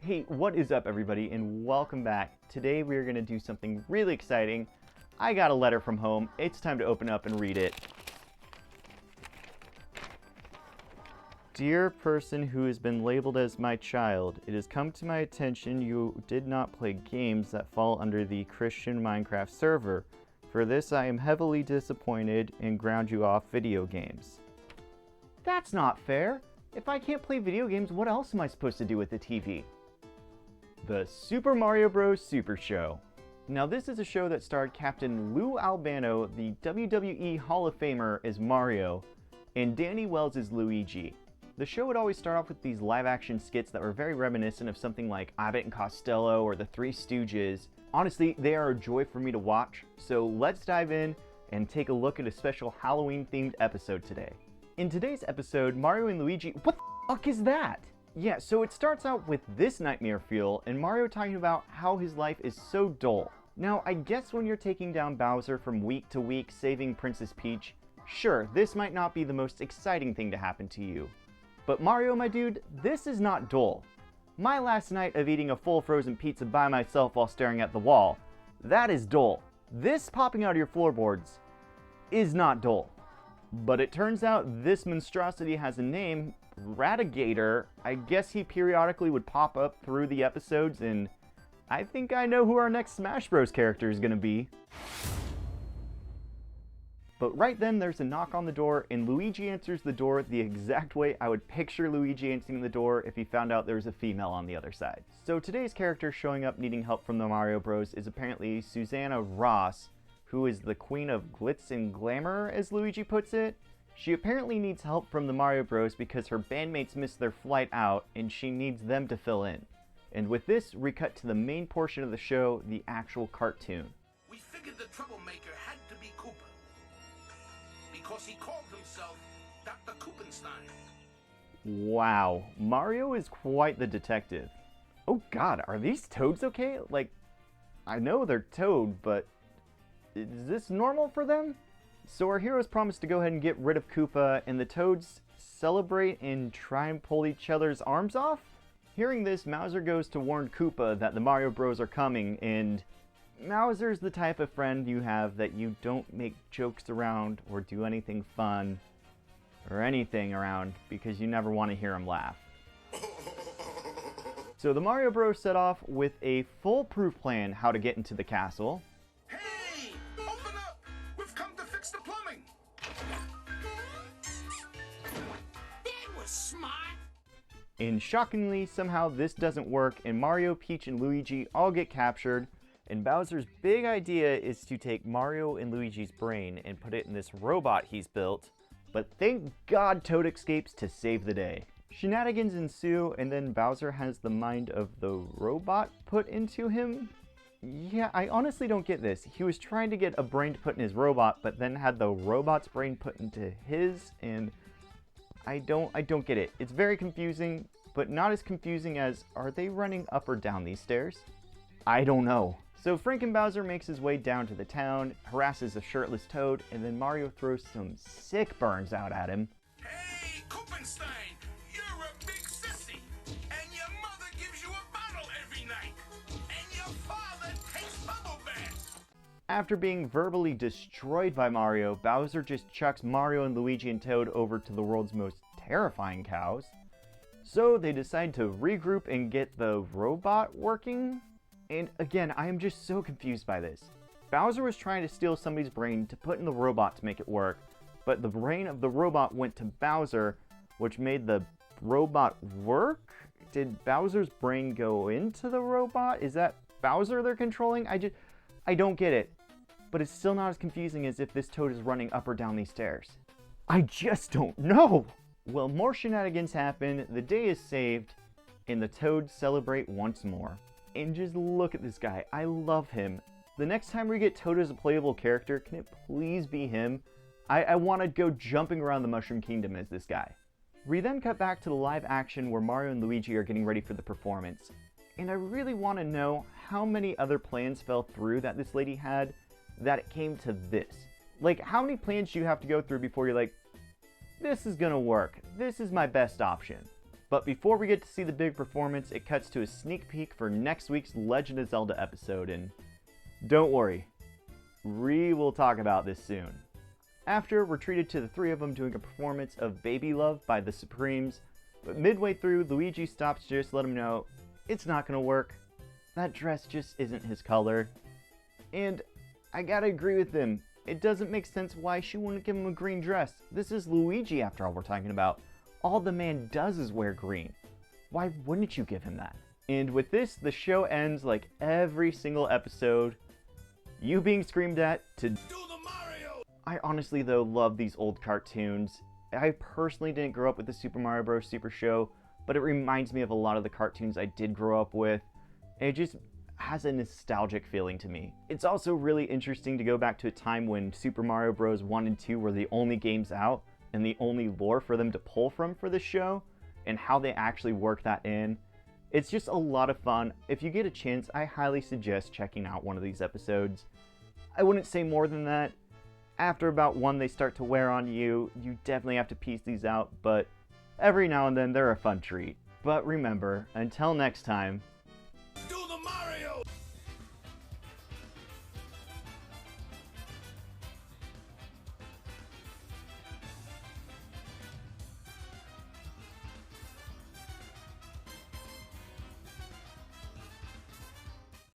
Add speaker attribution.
Speaker 1: Hey, what is up everybody, and welcome back. Today we are going to do something really exciting. I got a letter from home. It's time to open up and read it. Dear person who has been labeled as my child, it has come to my attention you did not play games that fall under the Christian Minecraft server. For this I am heavily disappointed and ground you off video games. That's not fair. If I can't play video games, what else am I supposed to do with the TV? The Super Mario Bros. Super Show. Now this is a show that starred Captain Lou Albano, the WWE Hall of Famer, as Mario, and Danny Wells as Luigi. The show would always start off with these live-action skits that were very reminiscent of something like Abbott and Costello or the Three Stooges. Honestly, they are a joy for me to watch, so let's dive in and take a look at a special Halloween-themed episode today. In today's episode, Mario and Luigi... What the fuck is that? Yeah, so it starts out with this nightmare feel, and Mario talking about how his life is so dull. Now, I guess when you're taking down Bowser from week to week, saving Princess Peach, sure, this might not be the most exciting thing to happen to you. But Mario, my dude, this is not dull. My last night of eating a full frozen pizza by myself while staring at the wall, that is dull. This popping out of your floorboards is not dull. But it turns out this monstrosity has a name, Ratagator. I guess he periodically would pop up through the episodes, and I think I know who our next Smash Bros. Character is gonna be. But right then there's a knock on the door, and Luigi answers the door the exact way I would picture Luigi answering the door if he found out there was a female on the other side. So today's character showing up needing help from the Mario Bros. Is apparently Susanna Ross, who is the queen of glitz and glamour, as Luigi puts it. She apparently needs help from the Mario Bros. Because her bandmates missed their flight out, and she needs them to fill in. And with this, we cut to the main portion of the show, the actual cartoon.
Speaker 2: We figured the troublemaker had to be Koopa, because he called himself Dr. Koopenstein.
Speaker 1: Wow, Mario is quite the detective. Oh god, are these toads okay? Like, I know they're toad, but is this normal for them? So our heroes promise to go ahead and get rid of Koopa, and the toads celebrate and try and pull each other's arms off? Hearing this, Mouser goes to warn Koopa that the Mario Bros. Are coming, and Mouser's the type of friend you have that you don't make jokes around or do anything fun or anything around because you never want to hear him laugh. So the Mario Bros. Set off with a foolproof plan how to get into the castle.
Speaker 2: Hey! Open up! We've come to fix the plumbing! That was smart!
Speaker 1: And shockingly, somehow this doesn't work, and Mario, Peach, and Luigi all get captured. And Bowser's big idea is to take Mario and Luigi's brain and put it in this robot he's built. But thank God Toad escapes to save the day. Shenanigans ensue, and then Bowser has the mind of the robot put into him. Yeah, I honestly don't get this. He was trying to get a brain to put in his robot, but then had the robot's brain put into his, and I don't get it. It's very confusing, but not as confusing as, are they running up or down these stairs? I don't know. So Franken Bowser makes his way down to the town, harasses a shirtless Toad, and then Mario throws some sick burns out at him.
Speaker 2: Hey, Koopenstein! You're a big sissy! And your mother gives you a bottle every night! And your father takes bubble baths!
Speaker 1: After being verbally destroyed by Mario, Bowser just chucks Mario and Luigi and Toad over to the world's most terrifying cows. So they decide to regroup and get the robot working. And again, I am just so confused by this. Bowser was trying to steal somebody's brain to put in the robot to make it work, but the brain of the robot went to Bowser, which made the robot work? Did Bowser's brain go into the robot? Is that Bowser they're controlling? I don't get it. But it's still not as confusing as if this Toad is running up or down these stairs. I just don't know! Well, more shenanigans happen, the day is saved, and the Toads celebrate once more. And just look at this guy. I love him. The next time we get Toad as a playable character, can it please be him? I want to go jumping around the Mushroom Kingdom as this guy. We then cut back to the live action where Mario and Luigi are getting ready for the performance. And I really want to know how many other plans fell through that this lady had that it came to this. Like, how many plans do you have to go through before you're like, this is gonna work. This is my best option. But before we get to see the big performance, it cuts to a sneak peek for next week's Legend of Zelda episode, and don't worry, we will talk about this soon. After, we're treated to the three of them doing a performance of Baby Love by the Supremes, but midway through, Luigi stops to just let him know it's not gonna work. That dress just isn't his color. And I gotta agree with him. It doesn't make sense why she wouldn't give him a green dress. This is Luigi after all we're talking about. All the man does is wear green. Why wouldn't you give him that? And with this, the show ends like every single episode. You being screamed at to do the Mario! I honestly though love these old cartoons. I personally didn't grow up with the Super Mario Bros. Super Show, but it reminds me of a lot of the cartoons I did grow up with. It just has a nostalgic feeling to me. It's also really interesting to go back to a time when Super Mario Bros. 1 and 2 were the only games out and the only lore for them to pull from for this show, and how they actually work that in. It's just a lot of fun. If you get a chance, I highly suggest checking out one of these episodes. I wouldn't say more than that. After about one they start to wear on you, you definitely have to piece these out, but every now and then they're a fun treat. But remember, until next time,